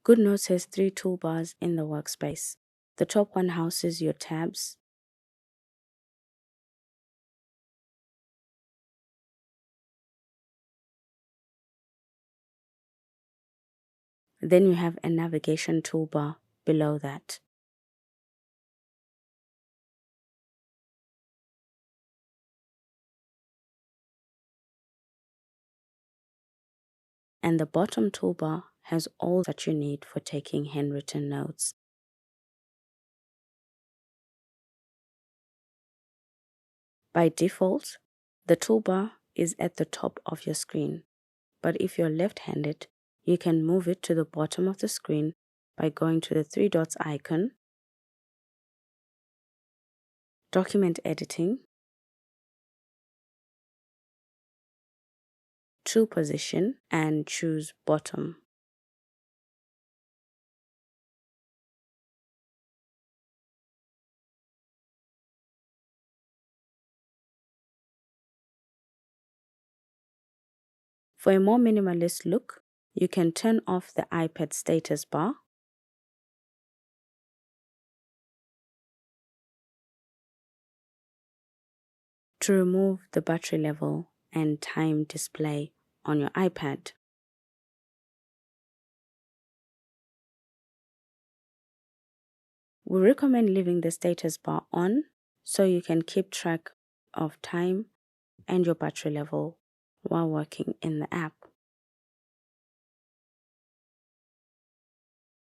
Goodnotes has 3 toolbars in the workspace. The top one houses your tabs. Then you have a navigation toolbar below that. And the bottom toolbar has all that you need for taking handwritten notes. By default, the toolbar is at the top of your screen, but if you're left-handed, you can move it to the bottom of the screen by going to the 3 dots icon, Document Editing, to Position, and choose Bottom. For a more minimalist look, you can turn off the iPad status bar to remove the battery level and time display on your iPad. We recommend leaving the status bar on so you can keep track of time and your battery level while working in the app.